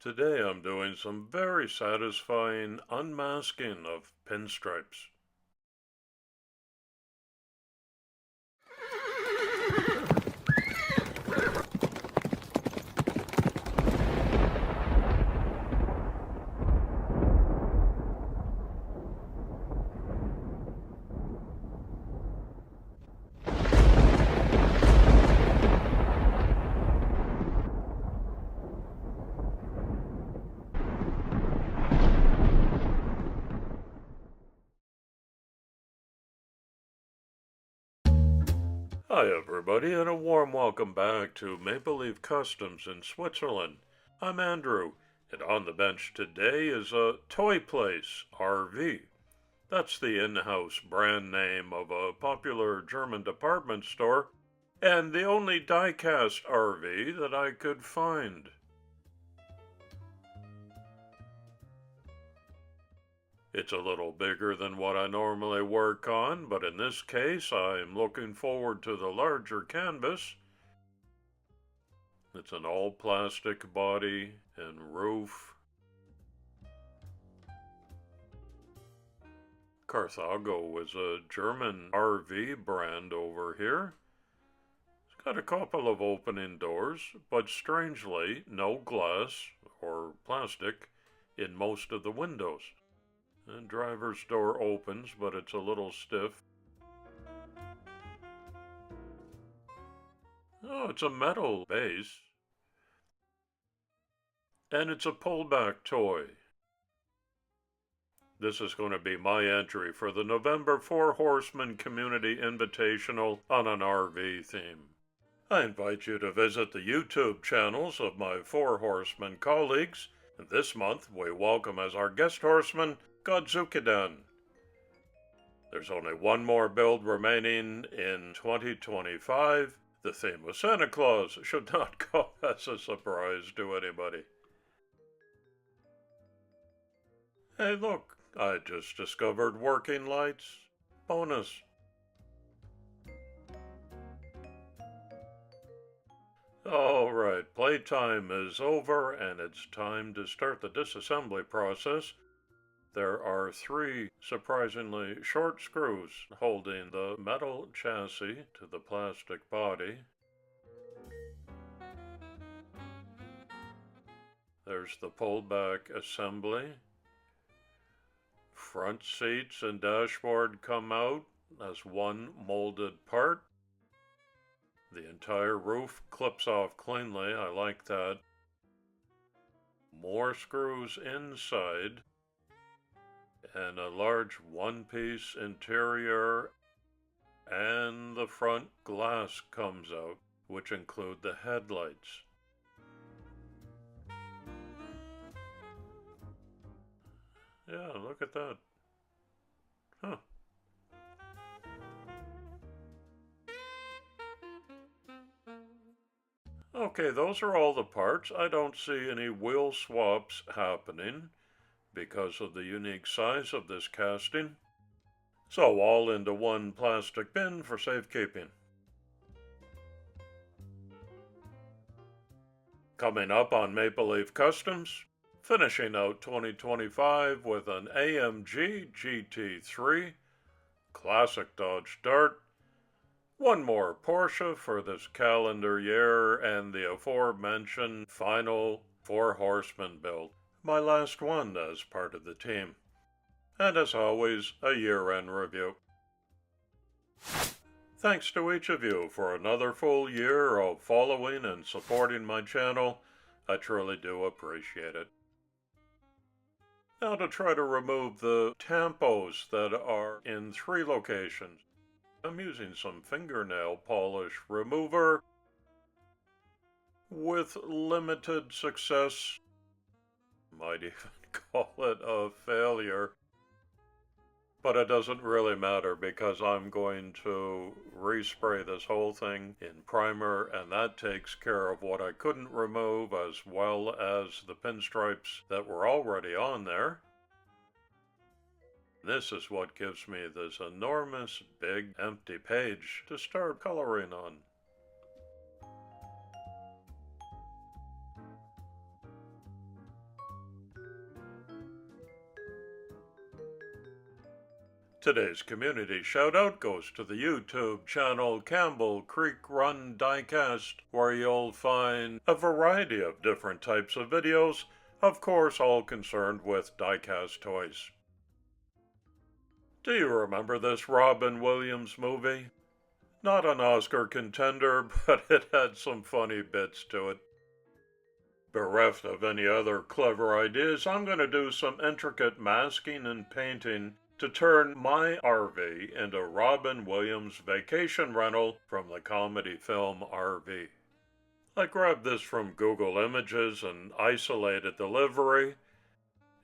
Today I'm doing some very satisfying unmasking of pinstripes. Hi everybody, and a warm welcome back to MapleLeaf Customs in Switzerland. I'm Andrew, and on the bench today is a Toy Place RV. That's the in-house brand name of a popular German department store, and the only diecast RV that I could find. It's a little bigger than what I normally work on, but in this case I'm looking forward to the larger canvas. It's an all-plastic body and roof. Carthago is a German RV brand over here. It's got a couple of opening doors, but strangely no glass or plastic in most of the windows. The driver's door opens, but it's a little stiff. Oh, it's a metal base. And it's a pullback toy. This is going to be my entry for the November Four Horsemen Community Invitational on an RV theme. I invite you to visit the YouTube channels of my Four Horsemen colleagues. This month, we welcome as our guest horseman, Godzukidan. There's only one more build remaining in 2025. The theme of Santa Claus should not come as a surprise to anybody. Hey look, I just discovered working lights. Bonus. Alright, playtime is over and it's time to start the disassembly process. There are 3 surprisingly short screws holding the metal chassis to the plastic body. There's the pullback assembly. Front seats and dashboard come out as one molded part. The entire roof clips off cleanly, I like that. More screws inside. And a large one-piece interior, and the front glass comes out, which include the headlights. Yeah, look at that. Huh. Okay, those are all the parts. I don't see any wheel swaps happening because of the unique size of this casting. So all into one plastic bin for safekeeping. Coming up on MapleLeaf Customs, finishing out 2025 with an AMG GT3, classic Dodge Dart, one more Porsche for this calendar year, and the aforementioned final Four Horsemen build. My last one as part of the team. And as always, a year-end review. Thanks to each of you for another full year of following and supporting my channel. I truly do appreciate it. Now to try to remove the tampos that are in 3 locations. I'm using some fingernail polish remover with limited success. Might even call it a failure. But it doesn't really matter because I'm going to respray this whole thing in primer, and that takes care of what I couldn't remove as well as the pinstripes that were already on there. This is what gives me this enormous big empty page to start coloring on. Today's community shoutout goes to the YouTube channel Campbell Creek Run Diecast, where you'll find a variety of different types of videos, of course all concerned with diecast toys. Do you remember this Robin Williams movie? Not an Oscar contender, but it had some funny bits to it. Bereft of any other clever ideas, I'm going to do some intricate masking and painting to turn my RV into Robin Williams' vacation rental from the comedy film RV. I grabbed this from Google Images and isolated the livery.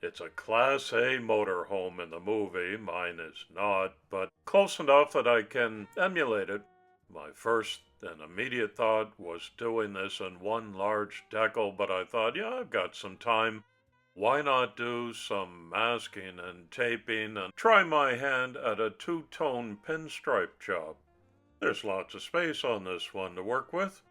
It's a Class A motorhome in the movie, mine is not, but close enough that I can emulate it. My first and immediate thought was doing this in one large decal, but I thought, yeah, I've got some time. Why not do some masking and taping and try my hand at a two-tone pinstripe job? There's lots of space on this one to work with.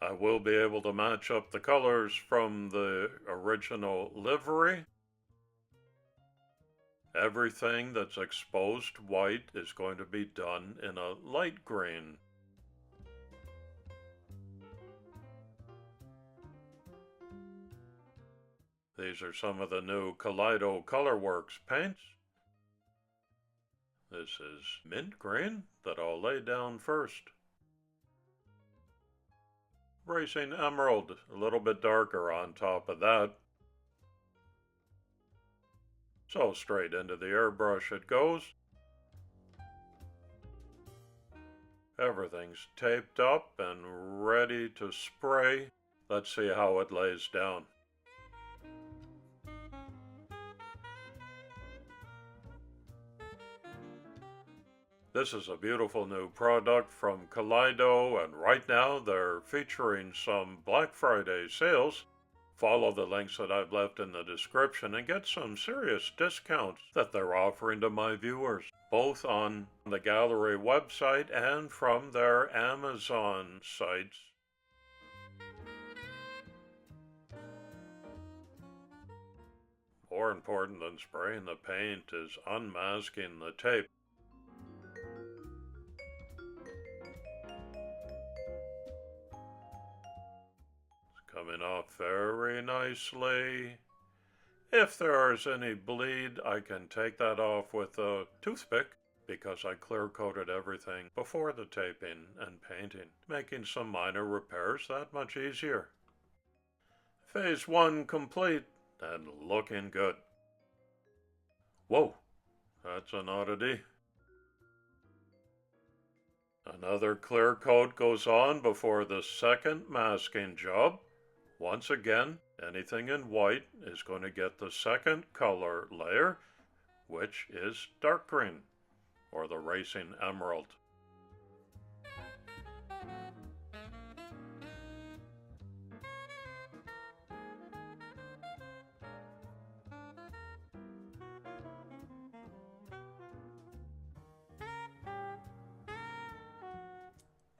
I will be able to match up the colors from the original livery. Everything that's exposed white is going to be done in a light green. These are some of the new Kaleido Colorworks paints. This is mint green that I'll lay down first. Racing emerald, a little bit darker on top of that. So straight into the airbrush it goes. Everything's taped up and ready to spray. Let's see how it lays down. This is a beautiful new product from Kaleido, and right now they're featuring some Black Friday sales. Follow the links that I've left in the description and get some serious discounts that they're offering to my viewers, both on the Gaahleri website and from their Amazon sites. More important than spraying the paint is unmasking the tape. Coming off very nicely. If there's any bleed, I can take that off with a toothpick because I clear coated everything before the taping and painting, making some minor repairs that much easier. Phase 1 complete and looking good. Whoa, that's an oddity. Another clear coat goes on before the second masking job. Once again, anything in white is going to get the second color layer, which is dark green, or the racing emerald.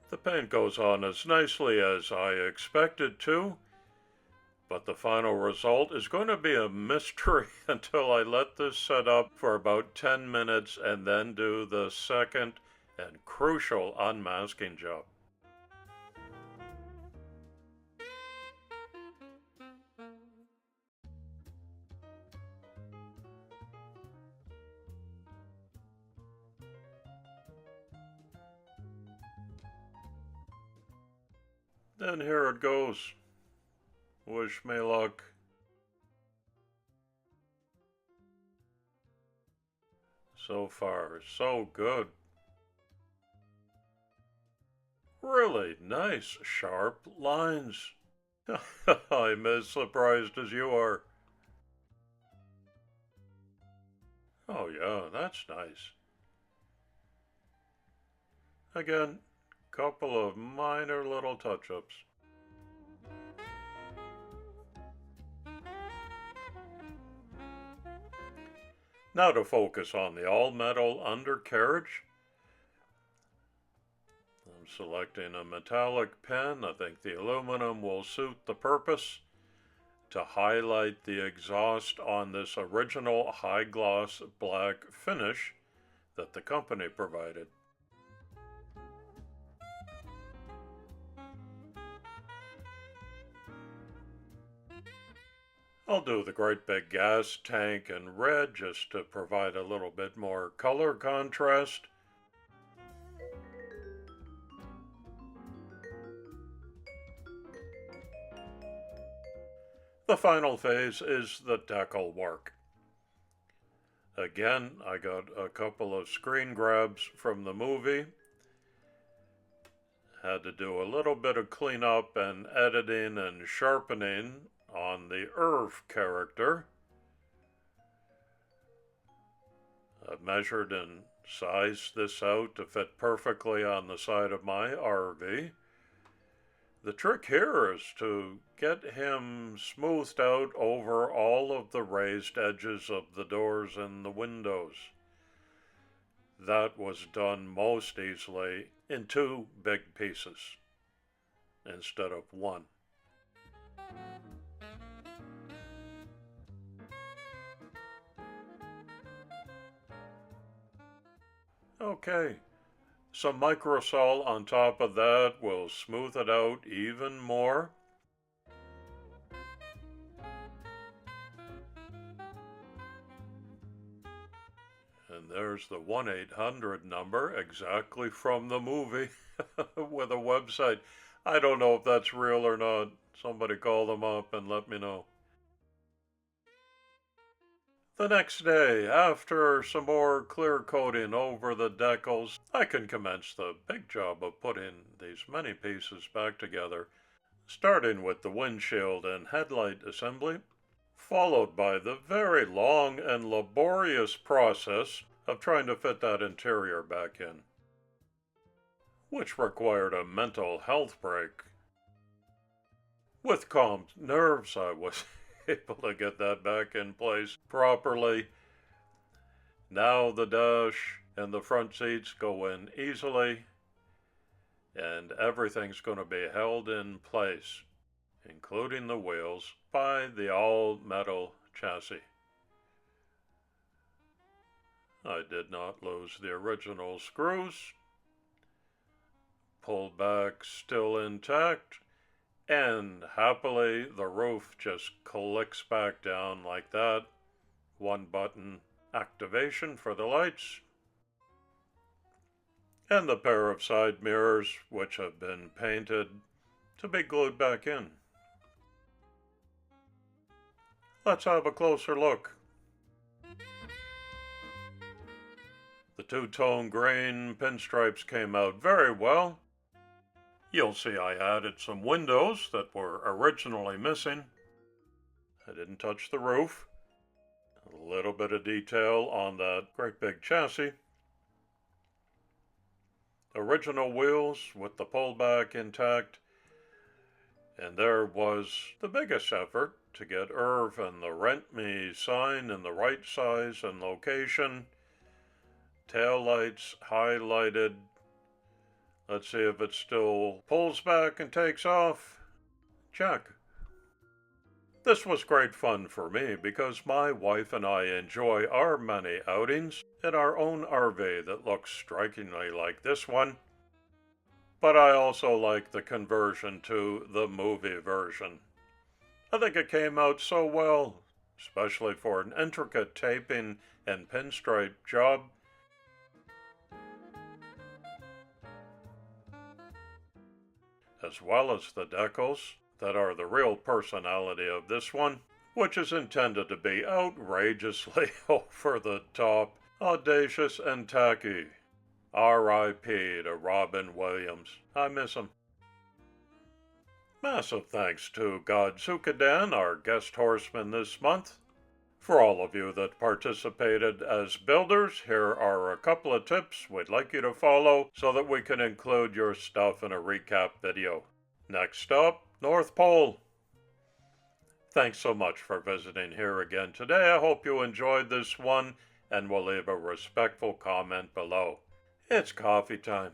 The paint goes on as nicely as I expected to, but the final result is going to be a mystery until I let this set up for about 10 minutes and then do the second and crucial unmasking job. Then here it goes. Wish me luck. So far, so good. Really nice, sharp lines. I'm as surprised as you are. Oh yeah, that's nice. Again, couple of minor little touch-ups. Now to focus on the all-metal undercarriage. I'm selecting a metallic pen. I think the aluminum will suit the purpose. to highlight the exhaust on this original high gloss black finish that the company provided. I'll do the great big gas tank in red just to provide a little bit more color contrast. The final phase is the decal work. Again, I got a couple of screen grabs from the movie. Had to do a little bit of cleanup and editing and sharpening on the Irv character. I've measured and sized this out to fit perfectly on the side of my RV. The trick here is to get him smoothed out over all of the raised edges of the doors and the windows. That was done most easily in 2 big pieces instead of 1. Okay, some microsol on top of that will smooth it out even more. And there's the 1-800 number exactly from the movie with a website. I don't know if that's real or not. Somebody call them up and let me know. The next day, after some more clear coating over the decals, I can commence the big job of putting these many pieces back together, starting with the windshield and headlight assembly, followed by the very long and laborious process of trying to fit that interior back in, which required a mental health break. With calm nerves, I was able to get that back in place properly. Now the dash and the front seats go in easily, and everything's going to be held in place, including the wheels, by the all-metal chassis. I did not lose the original screws. Pulled back still intact. And happily, the roof just clicks back down like that. 1 button activation for the lights. And the pair of side mirrors, which have been painted, to be glued back in. Let's have a closer look. The 2-tone green pinstripes came out very well. You'll see I added some windows that were originally missing. I didn't touch the roof. A little bit of detail on that great big chassis. Original wheels with the pullback intact. And there was the biggest effort to get Irv and the Rent Me sign in the right size and location. Taillights highlighted. Let's see if it still pulls back and takes off. Check. This was great fun for me because my wife and I enjoy our many outings in our own RV that looks strikingly like this one. But I also like the conversion to the movie version. I think it came out so well, especially for an intricate taping and pinstripe job. As well as the decals that are the real personality of this one, which is intended to be outrageously over the top, audacious and tacky. R.I.P. to Robin Williams. I miss him. Massive thanks to Godzukidan, our guest horseman this month. For all of you that participated as builders, here are a couple of tips we'd like you to follow so that we can include your stuff in a recap video. Next up, North Pole. Thanks so much for visiting here again today. I hope you enjoyed this one and will leave a respectful comment below. It's coffee time.